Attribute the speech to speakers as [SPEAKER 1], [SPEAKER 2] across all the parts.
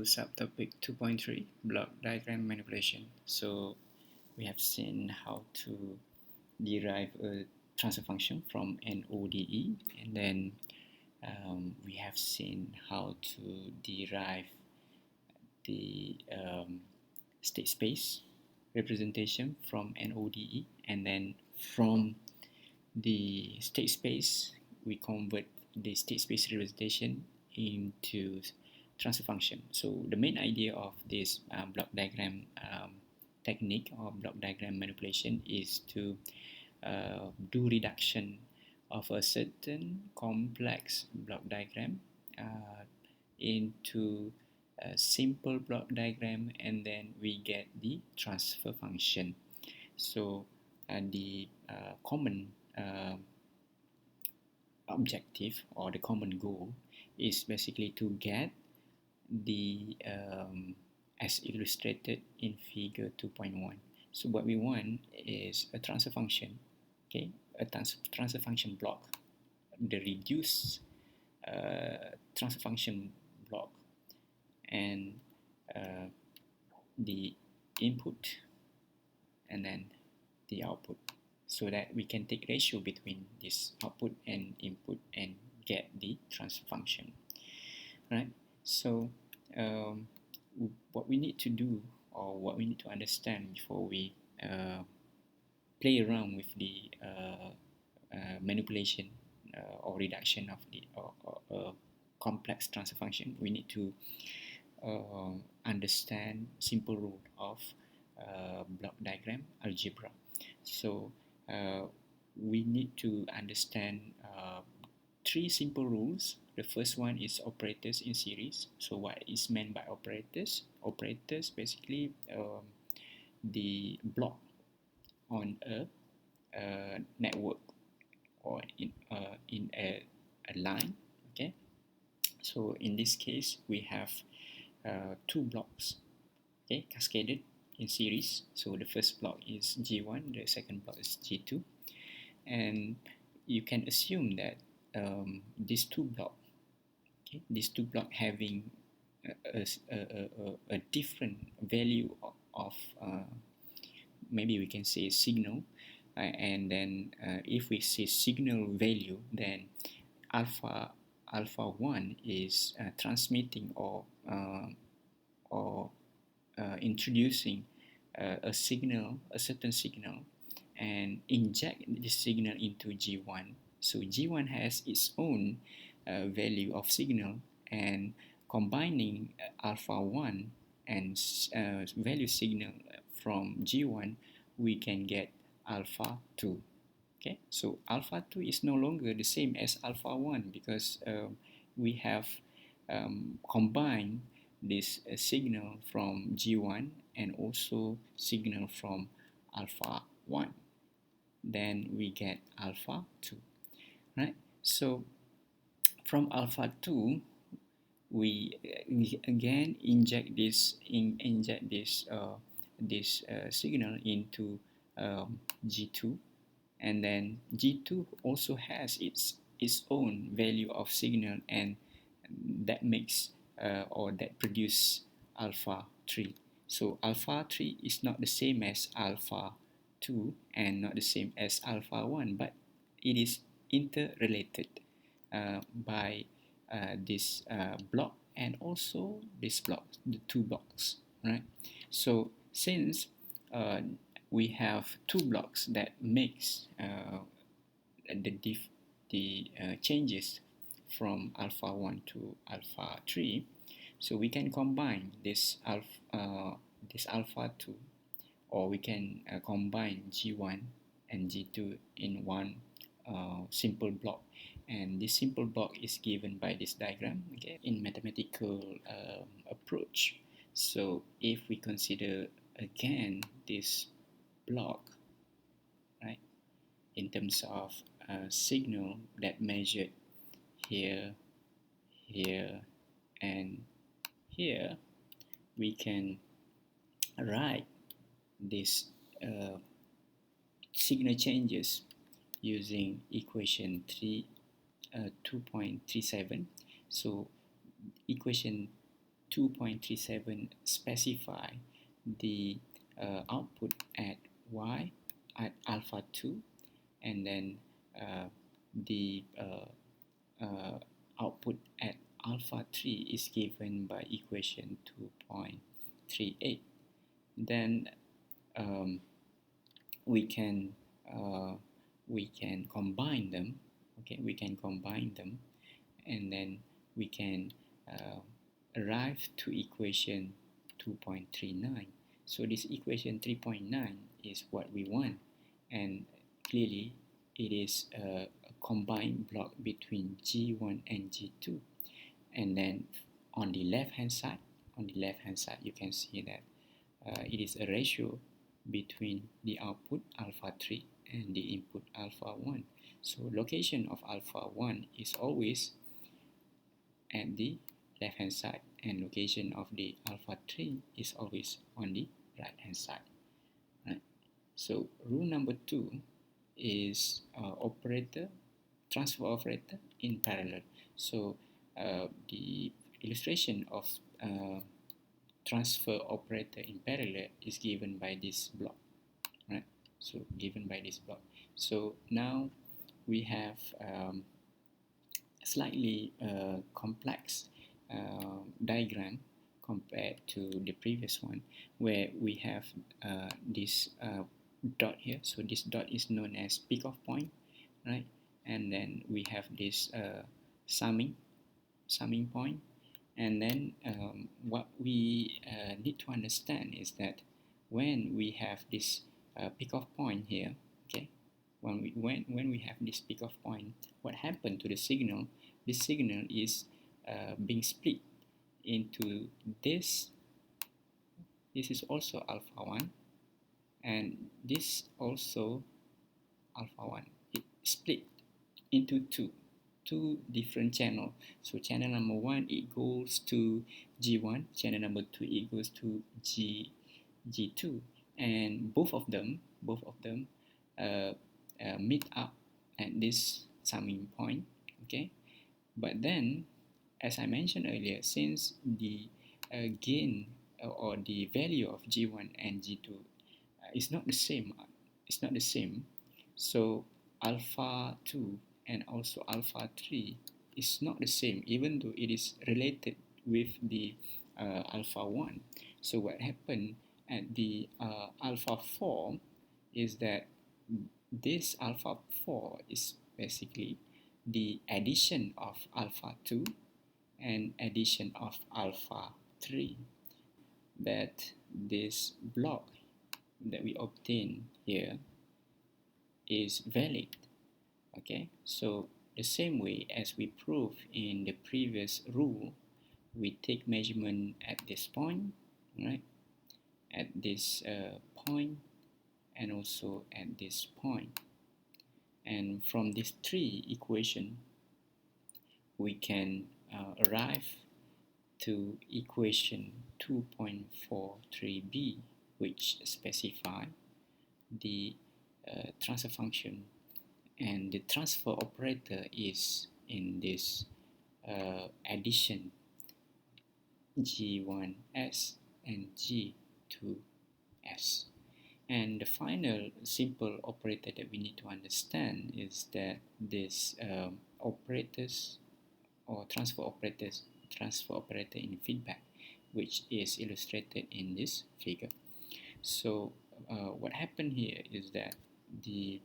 [SPEAKER 1] Subtopic 2.3 block diagram manipulation. So we have seen how to derive a transfer function from an ODE, and then we have seen how to derive the state space representation from an ODE, and then from the state space we convert the state space representation into transfer function. So the main idea of this block diagram technique or block diagram manipulation is to do reduction of a certain complex block diagram into a simple block diagram, and then we get the transfer function. So the common objective or the common goal is basically to get the as illustrated in figure 2.1. So what we want is a transfer function, okay, a transfer function block, the reduced transfer function block, and the input and then the output, so that we can take ratio between this output and input and get the transfer function, right? So what we need to do, or what we need to understand before we play around with the manipulation or reduction of the complex transfer function, we need to understand simple rule of block diagram algebra. So we need to understand three simple rules. The first one is operators in series. So what is meant by operators? Operators basically the block on a network or in a line. Okay. So in this case, we have two blocks, okay, cascaded in series. So the first block is G1, the second block is G2, and you can assume that these two blocks, okay, these two blocks having a different value of maybe we can say signal, and then if we say signal value, then alpha 1 is transmitting or introducing a certain signal, and inject this signal into G1. So G1 has its own value of signal, and combining alpha 1 and value signal from G1, we can get alpha 2. Okay, so alpha 2 is no longer the same as alpha 1 because we have combined this signal from G1 and also signal from alpha 1. Then we get alpha 2, right? So from alpha 2, we again inject this signal into G2, and then G2 also has its own value of signal, and that makes or that produce alpha 3. So alpha 3 is not the same as alpha 2 and not the same as alpha 1, but it is interrelated by this block and also this block, the two blocks, right? So since we have two blocks that makes the changes from alpha 1 to alpha 3, so we can combine this alpha 2, or we can combine G1 and G2 in one simple block, and this simple block is given by this diagram, okay, in mathematical approach. So if we consider again this block, right, in terms of signal that measured here, here, and here, we can write this signal changes using equation 2.37. So equation 2.37 specify the output at y at alpha 2, and then the output at alpha 3 is given by equation 2.38. Then um, we can combine them. Okay, we can combine them, and then we can arrive to equation 2.39. So this equation 3.9 is what we want, and clearly it is a combined block between G1 and G2. And then on the left hand side, you can see that it is a ratio between the output alpha 3 and the input alpha 1. So location of alpha 1 is always at the left hand side, and location of the alpha 3 is always on the right hand side. Right? So rule number 2 is transfer operator in parallel. So the illustration of transfer operator in parallel is given by this block, right? So given by this block. So now we have slightly complex diagram compared to the previous one, where we have this dot here. So this dot is known as peak-off point, right? And then we have this summing point. And then what we need to understand is that when we have this peak-off point here, okay, when we have this peak-off point, what happened to the signal? This signal is being split into this. This is also alpha 1, and this also alpha 1. It split into two different channels. So channel number 1, it goes to G1, channel number 2, it goes to G2, and both of them meet up at this summing point. Okay, but then, as I mentioned earlier, since the gain or the value of G1 and G2 is not the same, so alpha 2 and also alpha 3 is not the same, even though it is related with the alpha 1. So what happened at the alpha 4 is that this alpha 4 is basically the addition of alpha 2 and addition of alpha 3, that this block that we obtain here is valid. Okay, so the same way as we proved in the previous rule, we take measurement at this point, right, at this point, and also at this point. And from these three equations, we can arrive to equation 2.43b, which specify the transfer function, and the transfer operator is in this addition G1s and G2s. And the final simple operator that we need to understand is that this operators or transfer operator in feedback, which is illustrated in this figure. So what happened here is that the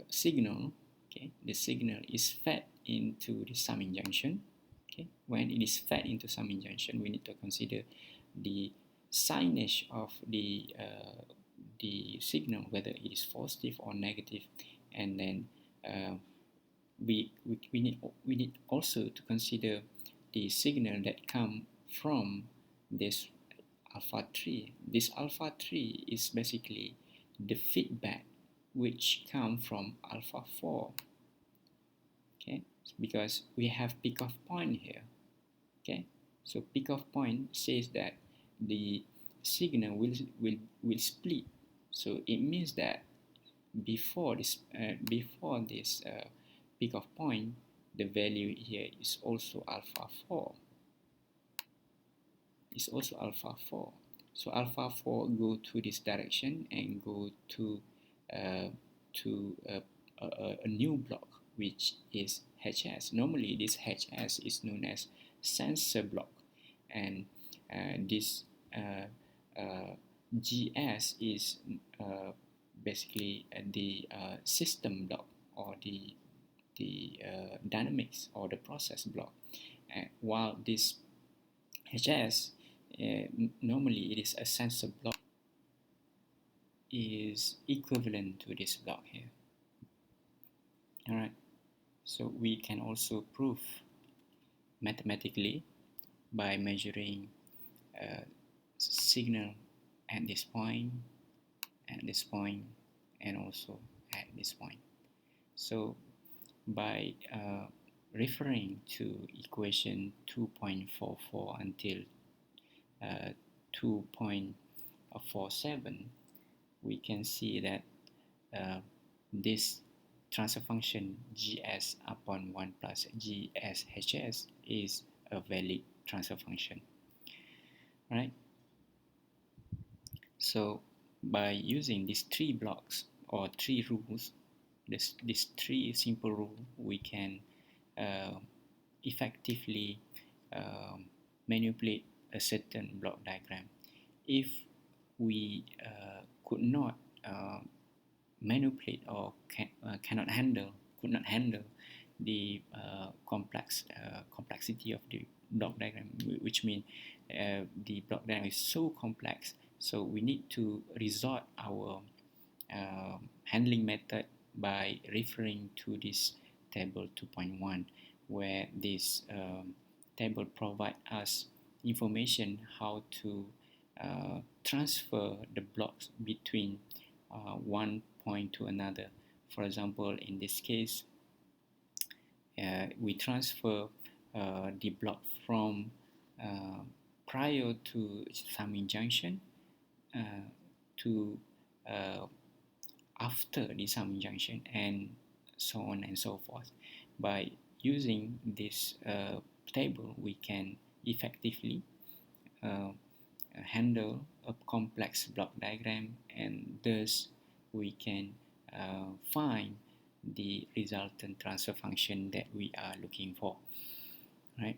[SPEAKER 1] signal, okay, the signal is fed into the summing junction. Okay, when it is fed into summing junction, we need to consider the signage of the signal, whether it is positive or negative, and then we need also to consider the signal that come from this alpha 3. This alpha 3 is basically the feedback which come from alpha 4. Okay, because we have peak-off point here. Okay, so peak-off point says that the signal will split. So it means that before this peak-off point, the value here is also alpha 4. It's also alpha 4. So alpha 4 go to this direction and go to uh, a new block, which is HS. Normally this HS is known as sensor block, and this GS is basically the system block, or the dynamics or the process block, while this HS normally it is a sensor block, is equivalent to this block here. Alright, so we can also prove mathematically by measuring signal at this point, and also at this point. So by referring to equation 2.44 until 2.47, we can see that this transfer function gs upon 1 plus gshs is a valid transfer function, right? So by using these three blocks or three rules, these three simple rules, we can effectively manipulate a certain block diagram. If we could not manipulate or could not handle the complexity of the block diagram, which means the block diagram is so complex, so we need to resort our handling method by referring to this table 2.1, where this table provide us information how to transfer the blocks between one point to another. For example, in this case, we transfer the block from prior to summing junction to after the summing junction, and so on and so forth. By using this table, we can effectively handle a complex block diagram, and thus we can find the resultant transfer function that we are looking for, right?